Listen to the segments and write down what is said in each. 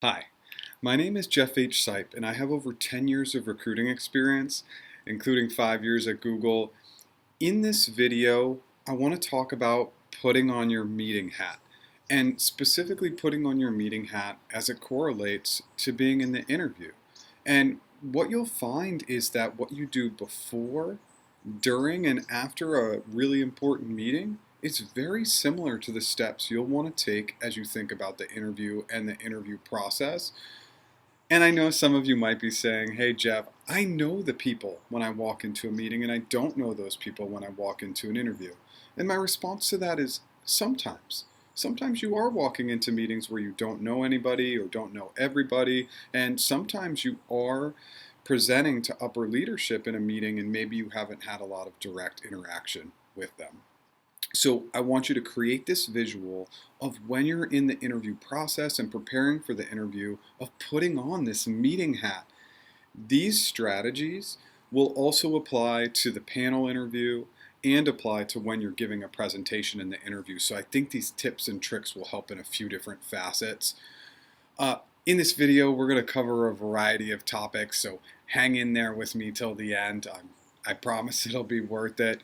Hi, my name is Jeff H. Sipe, and I have over 10 years of recruiting experience, including 5 years at Google. In this video, I want to talk about putting on your meeting hat, and specifically putting on your meeting hat as it correlates to being in the interview. And what you'll find is that what you do before, during, and after a really important meeting is very similar to the steps you'll want to take as you think about the interview and the interview process. And I know some of you might be saying, hey, Jeff, I know the people when I walk into a meeting, and I don't know those people when I walk into an interview. And my response to that is sometimes. Sometimes you are walking into meetings where you don't know anybody or don't know everybody, and sometimes you are presenting to upper leadership in a meeting and maybe you haven't had a lot of direct interaction with them. So I want you to create this visual of when you're in the interview process and preparing for the interview of putting on this meeting hat. These strategies will also apply to the panel interview and apply to when you're giving a presentation in the interview. So I think these tips and tricks will help in a few different facets. In this video, we're going to cover a variety of topics, so hang in there with me till the end. I promise it'll be worth it.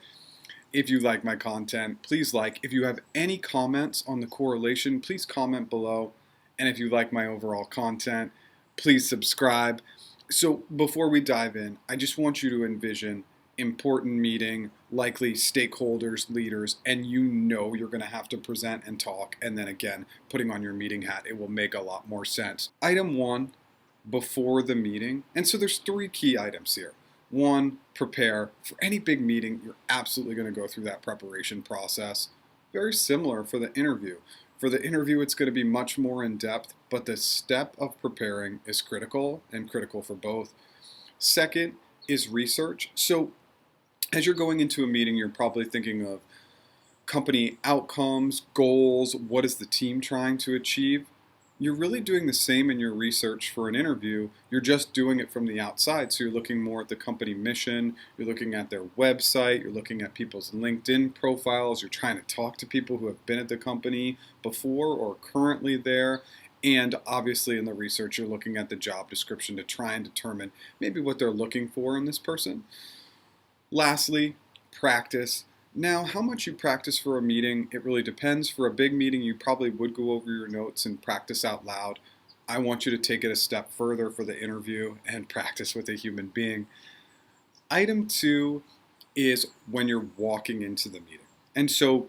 If you like my content, please like. If you have any comments on the correlation, please comment below. And if you like my overall content, please subscribe. So before we dive in, I just want you to envision important meeting, likely stakeholders, leaders, and you know you're going to have to present and talk. And then again, putting on your meeting hat, it will make a lot more sense. Item one, before the meeting. And so there's three key items here. One, prepare. For any big meeting, you're absolutely going to go through that preparation process. Very similar for the interview. For the interview, it's going to be much more in depth, but the step of preparing is critical and critical for both. Second is research. So as you're going into a meeting, you're probably thinking of company outcomes, goals, what is the team trying to achieve. You're really doing the same in your research for an interview. You're just doing it from the outside. So you're looking more at the company mission, you're looking at their website, you're looking at people's LinkedIn profiles, you're trying to talk to people who have been at the company before or currently there. And obviously in the research, you're looking at the job description to try and determine maybe what they're looking for in this person. Lastly, practice. Now, how much you practice for a meeting, it really depends. For a big meeting, you probably would go over your notes and practice out loud. I want you to take it a step further for the interview and practice with a human being. Item two is when you're walking into the meeting. And so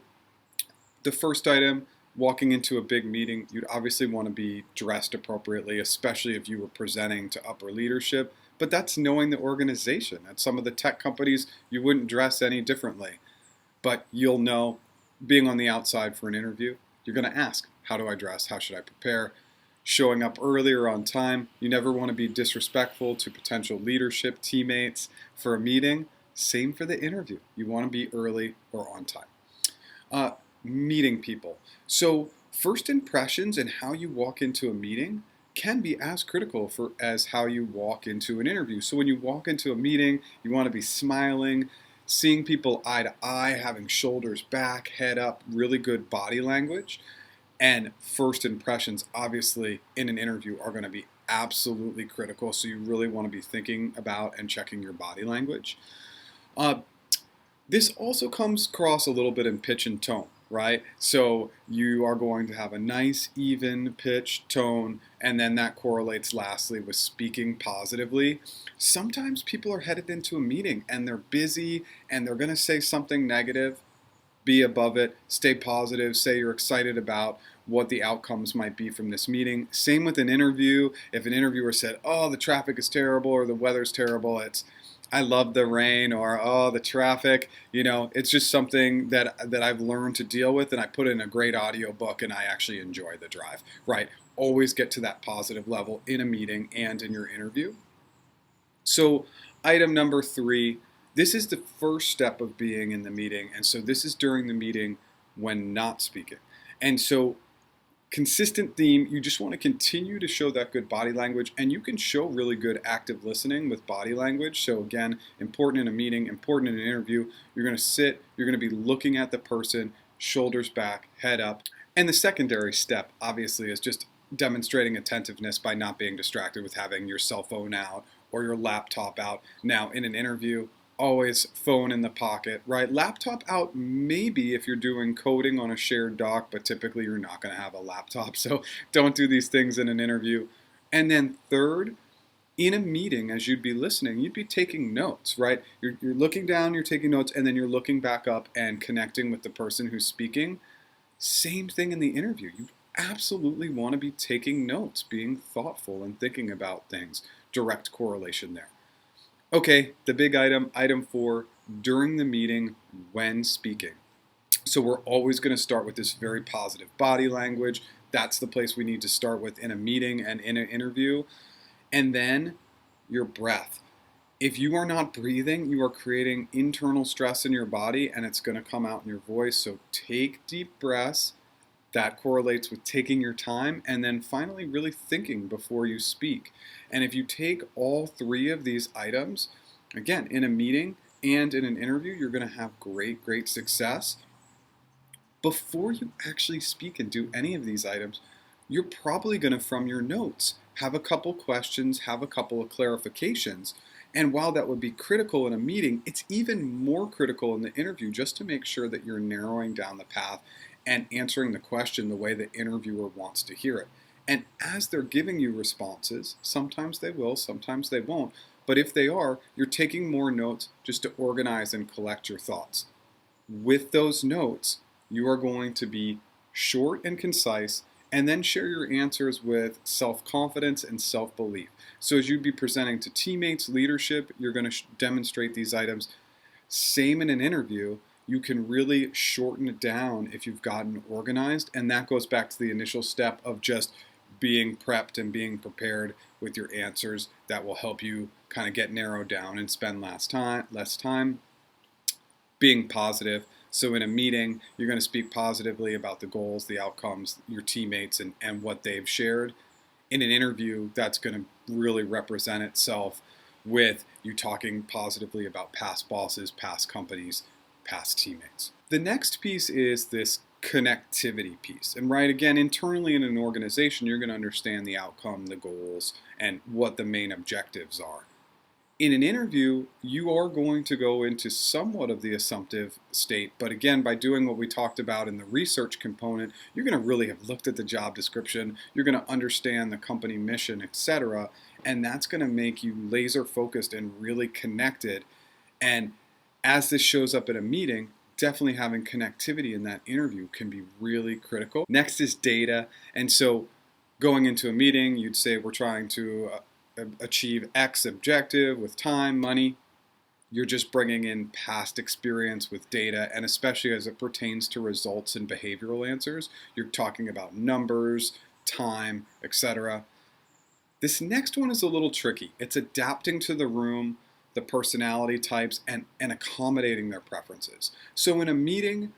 the first item, walking into a big meeting, you'd obviously want to be dressed appropriately, especially if you were presenting to upper leadership. But that's knowing the organization. At some of the tech companies, you wouldn't dress any differently. But you'll know, being on the outside for an interview, you're going to ask, how do I dress? How should I prepare? Showing up early or on time. You never want to be disrespectful to potential leadership teammates for a meeting. Same for the interview. You want to be early or on time. Meeting people. So first impressions and how you walk into a meeting can be as critical as how you walk into an interview. So when you walk into a meeting, you want to be smiling, seeing people eye to eye, having shoulders back, head up, really good body language. And first impressions, obviously, in an interview are going to be absolutely critical. So you really want to be thinking about and checking your body language. This also comes across a little bit in pitch and tone, right? So you are going to have a nice, even pitch, tone, and then that correlates lastly with speaking positively. Sometimes people are headed into a meeting and they're busy and they're going to say something negative. Be above it, stay positive, say you're excited about what the outcomes might be from this meeting. Same with an interview. If an interviewer said, oh, the traffic is terrible or the weather's terrible, it's I love the rain, or oh, the traffic. It's just something that I've learned to deal with, and I put in a great audio book, and I actually enjoy the drive. Right? Always get to that positive level in a meeting and in your interview. So, item number three. This is the first step of being in the meeting, and so this is during the meeting when not speaking. And so consistent theme, you just want to continue to show that good body language, and you can show really good active listening with body language. So again, important in a meeting, important in an interview. You're going to sit, you're going to be looking at the person, shoulders back, head up. And the secondary step, obviously, is just demonstrating attentiveness by not being distracted with having your cell phone out or your laptop out. Now, in an interview, always phone in the pocket, right? Laptop out maybe if you're doing coding on a shared doc, but typically you're not going to have a laptop, so don't do these things in an interview. And then third, in a meeting, as you'd be listening, you'd be taking notes, right? You're looking down, you're taking notes, and then you're looking back up and connecting with the person who's speaking. Same thing in the interview. You absolutely want to be taking notes, being thoughtful and thinking about things. Direct correlation there. Okay, the big item, item 4, during the meeting when speaking. So we're always going to start with this very positive body language. That's the place we need to start with in a meeting and in an interview. And then your breath. If you are not breathing, you are creating internal stress in your body and it's going to come out in your voice. So take deep breaths. That correlates with taking your time and then finally really thinking before you speak. And if you take all 3 of these items, again, in a meeting and in an interview, you're going to have great, great success. Before you actually speak and do any of these items, you're probably going to, from your notes, have a couple questions, have a couple of clarifications. And while that would be critical in a meeting, it's even more critical in the interview just to make sure that you're narrowing down the path and answering the question the way the interviewer wants to hear it. And as they're giving you responses, sometimes they will, sometimes they won't, but if they are, you're taking more notes just to organize and collect your thoughts. With those notes, you are going to be short and concise and then share your answers with self-confidence and self-belief. So as you'd be presenting to teammates, leadership, you're going to demonstrate these items. Same in an interview, you can really shorten it down if you've gotten organized, and that goes back to the initial step of just being prepped and being prepared with your answers. That will help you kind of get narrowed down and spend less time. Being positive. So in a meeting, you're going to speak positively about the goals, the outcomes, your teammates, and what they've shared. In an interview, that's going to really represent itself with you talking positively about past bosses, past companies, past teammates. The next piece is this connectivity piece. And right, again, internally in an organization, you're going to understand the outcome, the goals, and what the main objectives are. In an interview, you are going to go into somewhat of the assumptive state, but again, by doing what we talked about in the research component, you're going to really have looked at the job description, you're going to understand the company mission, etc., and that's going to make you laser focused and really connected. And as this shows up at a meeting, definitely having connectivity in that interview can be really critical. Next is data, and so going into a meeting, you'd say we're trying to achieve X objective with time, money. You're just bringing in past experience with data, and especially as it pertains to results and behavioral answers, you're talking about numbers, time, etc. This next one is a little tricky. It's adapting to the room, the personality types, and accommodating their preferences. So in a meeting,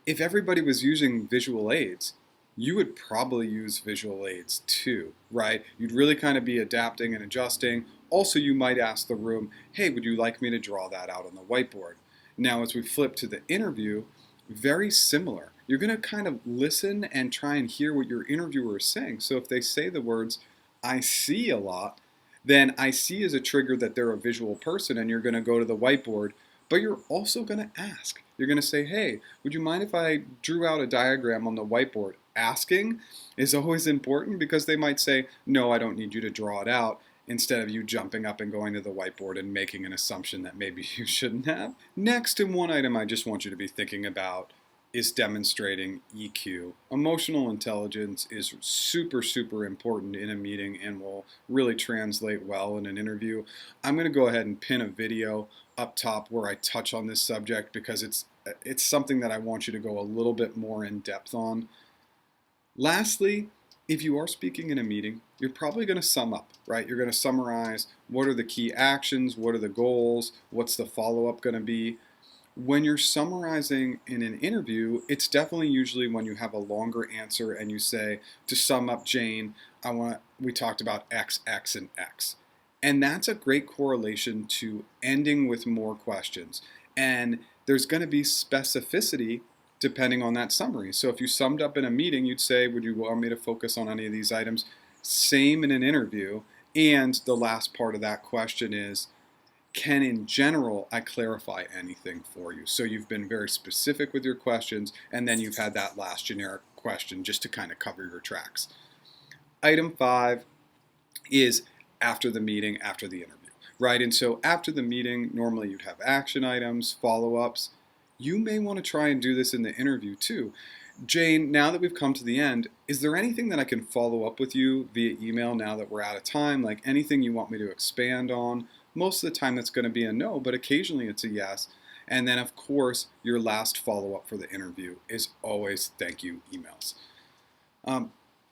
if everybody was using visual aids, you would probably use visual aids too, right? You'd really kind of be adapting and adjusting. Also, you might ask the room, hey, would you like me to draw that out on the whiteboard? Now, as we flip to the interview, very similar. You're going to kind of listen and try and hear what your interviewer is saying. So if they say the words, I see a lot, then I see is a trigger that they're a visual person and you're going to go to the whiteboard, but you're also going to ask. You're going to say, hey, would you mind if I drew out a diagram on the whiteboard? Asking is always important because they might say, no, I don't need you to draw it out, instead of you jumping up and going to the whiteboard and making an assumption that maybe you shouldn't have. Next, and one item I just want you to be thinking about is demonstrating EQ. Emotional intelligence is super, super important in a meeting and will really translate well in an interview. I'm going to go ahead and pin a video up top where I touch on this subject because it's something that I want you to go a little bit more in depth on. Lastly, if you are speaking in a meeting, you're probably going to sum up, right? You're going to summarize what are the key actions, what are the goals, what's the follow-up going to be. When you're summarizing in an interview, it's definitely usually when you have a longer answer and you say, to sum up, Jane, we talked about X, X, and X. And that's a great correlation to ending with more questions. And there's going to be specificity depending on that summary. So if you summed up in a meeting, you'd say, would you want me to focus on any of these items? Same in an interview. And the last part of that question is, can in general I clarify anything for you? So you've been very specific with your questions, and then you've had that last generic question just to kind of cover your tracks. Item 5 is after the meeting, after the interview, right? And so after the meeting, normally you'd have action items, follow-ups. You may want to try and do this in the interview too. Jane, now that we've come to the end, is there anything that I can follow up with you via email now that we're out of time? Like anything you want me to expand on? Most of the time that's going to be a no, but occasionally it's a yes. And then of course, your last follow-up for the interview is always thank you emails.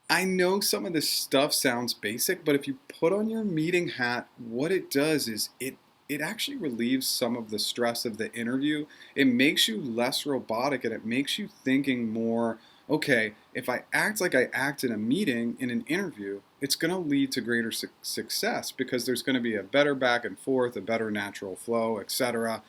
I know some of this stuff sounds basic, but if you put on your meeting hat, what it does is it actually relieves some of the stress of the interview. It makes you less robotic and it makes you thinking more, okay, if I act like I act in a meeting, in an interview, it's going to lead to greater success because there's going to be a better back and forth, a better natural flow, etc.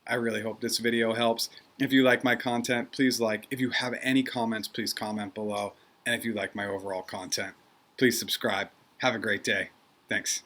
I really hope this video helps. If you like my content, please like. If you have any comments, please comment below. And if you like my overall content, please subscribe. Have a great day. Thanks.